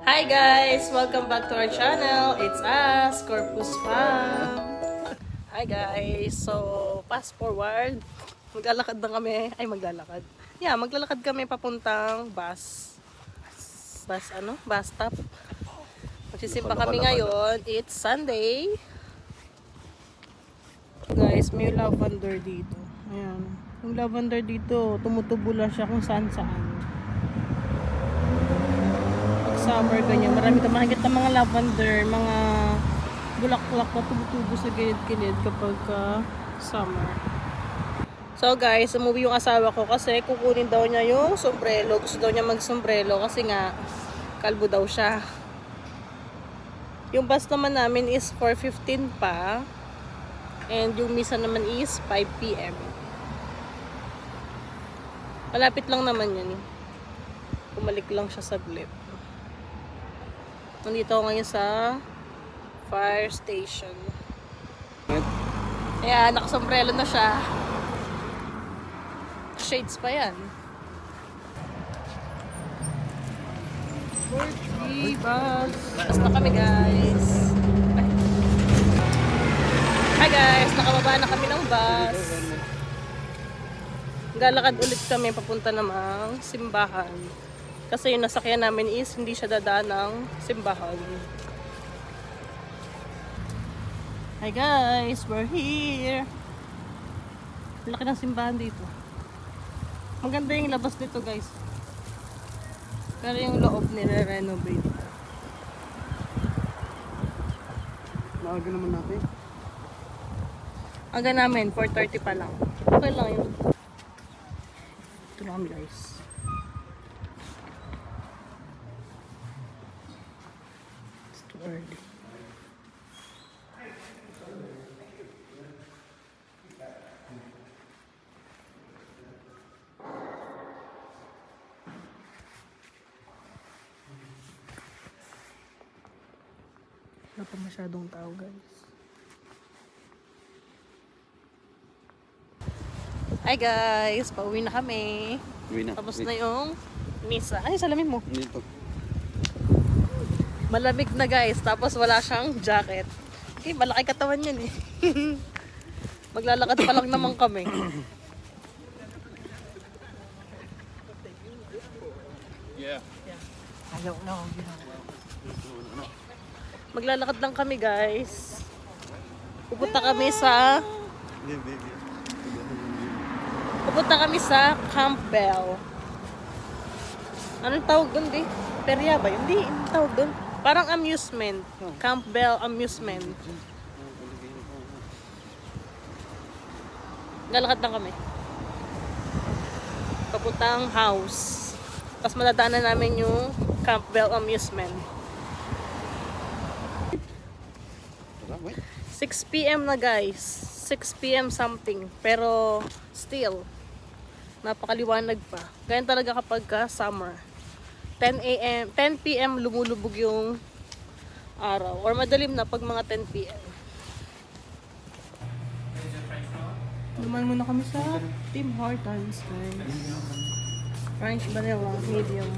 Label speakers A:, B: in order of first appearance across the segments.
A: Hi guys! Welcome back to our channel. It's us, Corpus Fam. Hi guys! So, fast forward. Maglalakad na kami. Ay, maglalakad. Yeah, maglalakad kami papuntang bus stop. Magsisimba kami ngayon. It's Sunday. Guys, may lavender dito. Ayan. Yung lavender dito, tumutubo lang siya kung saan-saan. Summer ganyan, marami ka makikita mga lavender, mga bulaklak na tumutubo sa gilid-gilid kapag summer. So guys, umuwi yung asawa ko kasi kukunin daw niya yung sombrero. Gusto daw niya mag-sombrero kasi nga kalbo daw siya. Yung bus naman namin is 4:15 pa and yung misa naman is 5 PM. Malapit lang naman yun. Bumalik lang siya saglit. Nandito ako ngayon sa fire station. Ayan, nakasombrero na siya. Shades pa yan. Bus na kami guys. Hi guys, nakababa na kami ng bus. Galakad ulit kami papunta namang simbahan. Kasi yung nasakyan namin is hindi siya dadaan ng simbahan. Hi guys, we're here. Laki ng simbahan dito. Maganda yung labas dito guys. Pero yung loob nire-renovate.
B: Maaga naman natin.
A: Aga namin, 4:30 pa lang. Okay lang yun. Ito na kami guys. Early. Wala pa masyadong tao guys. Hi guys! Pauwi na kami. Tapos na yung misa. Ay, salamin mo.
B: Dito.
A: Malamig na guys, tapos wala siyang jacket. Okay, malaki katawan yan eh. Maglalakad pa lang naman kami.
B: Yeah.
A: I don't know. Maglalakad lang kami guys. Pupunta kami sa Campbell. Anong tawag doon di? Perya ba yun? Hindi, anong tawag doon? Parang amusement. Campbell Amusement. Galakad lang kami. Papuntang house. Tapos madadaanan namin yung Campbell Amusement. 6 PM na guys. 6 PM something. Pero still, napakaliwanag pa. Ganyan talaga kapag summer. 10 PM lumulubog yung araw. Or madalim na pag mga 10 PM. Duman muna kami sa Tim Hortons guys. French vanilla, medium.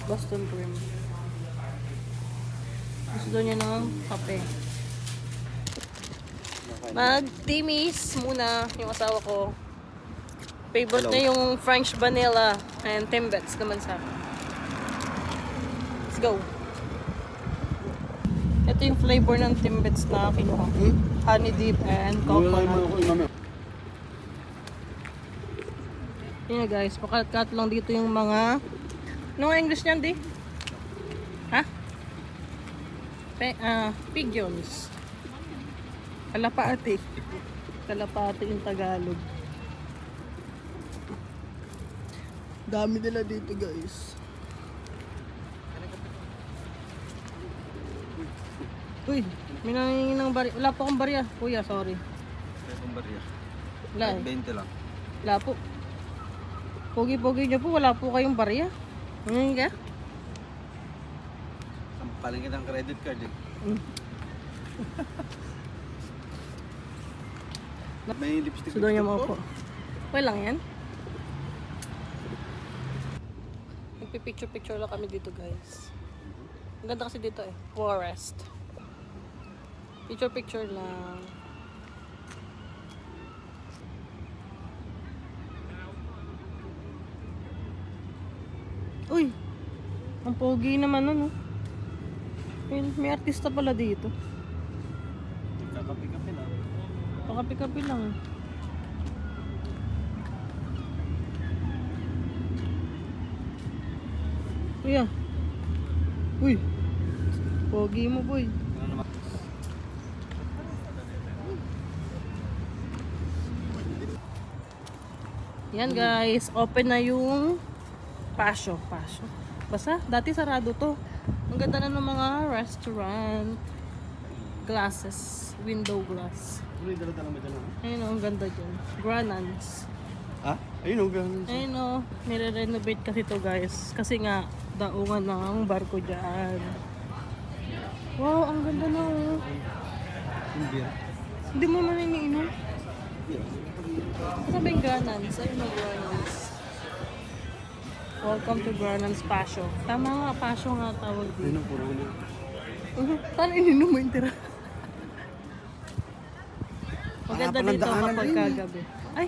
A: Boston cream. Gusto daw niya ng kape. Mag-timis muna yung asawa ko. Favorite na yung French vanilla and Timbits naman sa akin. Let's go. Ito yung flavor ng Timbits na kinuha. Honey dip and coconut. Yun na guys, pakalat-kalat lang dito yung mga... Ano nga English niyan di? Ha? Pigeons. Kalapati. Kalapati yung Tagalog. Dami nila dito guys. Uy, may nangingin ng barya. Wala po akong barya. Kuya, sorry.
B: Wala akong barya.
A: Wala eh.
B: 20 lang.
A: Wala po. Pogi-pogi niyo po, wala po kayong barya. Ngayon ka?
B: Sampaling kitang credit card eh. May lipstick.
A: So doon niya maupo. Okay lang yan. Nagpipicture-picture lang kami dito guys. Ang ganda kasi dito eh. Forest. Picture-picture lang. Uy! Ang pogi naman nun, oh. May artista pala dito.
B: Nagkakapi-kapi lang.
A: Pakapi-kapi lang. Kuya. Uy! Pogi mo, boy.
B: Ano naman?
A: Yan guys, open na yung Pasyo. Basta, dati sarado to. Ang ganda na ng mga restaurant. Glasses. Window glass.
B: Ano yung dala-dala mo dyan?
A: Ayun o, ang ganda dyan. Granans.
B: Ha? Ayun o, ganun.
A: Ayun o, nire-renovate kasi to guys. Kasi nga, daungan ng barko dyan. Wow, ang ganda na o.
B: Yung beer.
A: Hindi mo naman iniinom.
B: Yeah.
A: Sabi yung Granans. Ayun o, Granans. Welcome to Granans Pasyo. Tama nga, Pasyo nga tawag dito.
B: Ayun o, puro na.
A: Saan ininom mo yung tira? Maganda
B: Palang
A: dito
B: daanan
A: kapag
B: rin.
A: kagabi. Ay!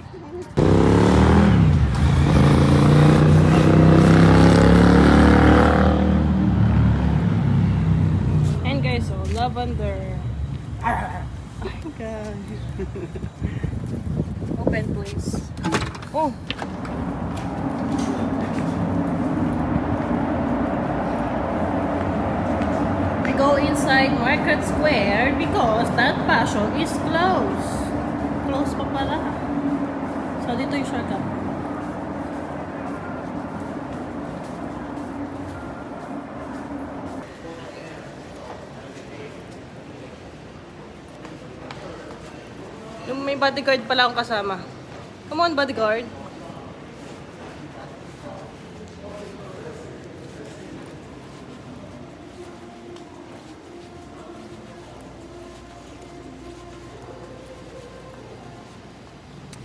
A: And guys, so lavender. Ay God. Open place. Oh! We go inside Market Square because that passion is closed. Close pa pala. So, dito yung shortcut. Yung may bodyguard pala akong kasama. Come on, bodyguard.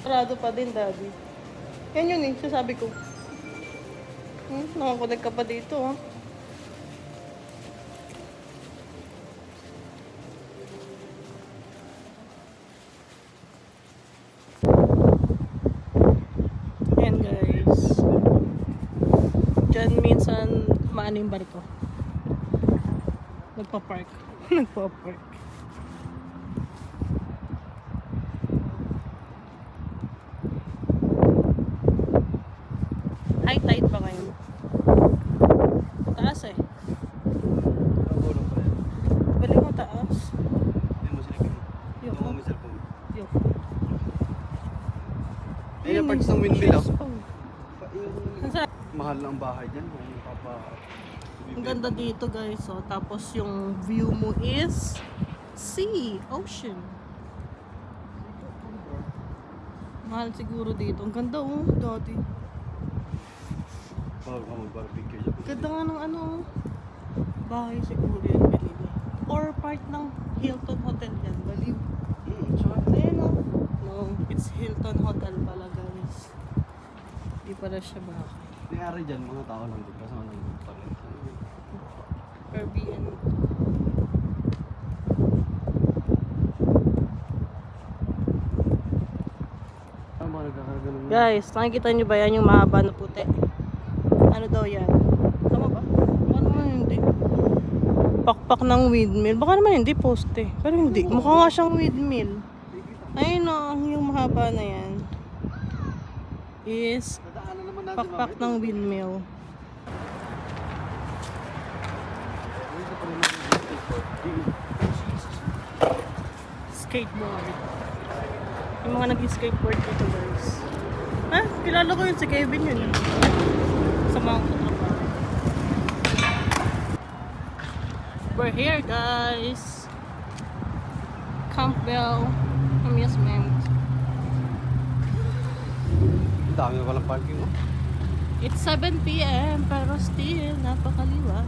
A: Sarado pa din, daddy. Yan yun eh, sasabi ko. Nakakonect ka pa dito, ha? Yan, guys. Diyan minsan maano yung barko. Nagpa-park. Nagpa-park. High tide ba ngayon? Taas eh.
B: Nagulong pa yan.
A: Bali mo taas.
B: Hindi mo silipin mo.
A: Yok.
B: Yung may cellphone.
A: Yok.
B: Ayun yung parts ng windmill ah.
A: Saan?
B: Mahal na ang bahay dyan.
A: Ang ganda dito guys. So, tapos yung view mo is sea, ocean. Mahal siguro dito. Ang ganda oh, dati.
B: Bawal ka mag-barbecue dyan.
A: Ganda nga ng ano, bahay siguro yan binili. Or part ng Hilton Hotel yan, baliw.
B: Tsaka
A: Ayun o. No, it's Hilton Hotel pala guys. Di pala siya bahay.
B: nangyari dyan, mga tao lang din. Kasi ano pala.
A: Airbnb.
B: Ano mga nagkakarga ng...
A: Guys, nakikita nyo ba yan yung mahaba na puti? Ano daw yan? Tama ba? Baka naman hindi. Pakpak ng windmill. Baka naman hindi poste. Pero hindi. Mukha nga siyang windmill. Ayun o, yung mahaba na yan. Is
B: Dadaanan naman natin
A: pakpak ng windmill. Skateboard. Yung mga nag-skateboard dito guys. Ha? Kilala ko yun si Kevin yun. Sa mga katrabaho. We're here guys. Campbell Amusement.
B: Ang dami palang parking mo.
A: It's 7 PM pero still napakaliwa.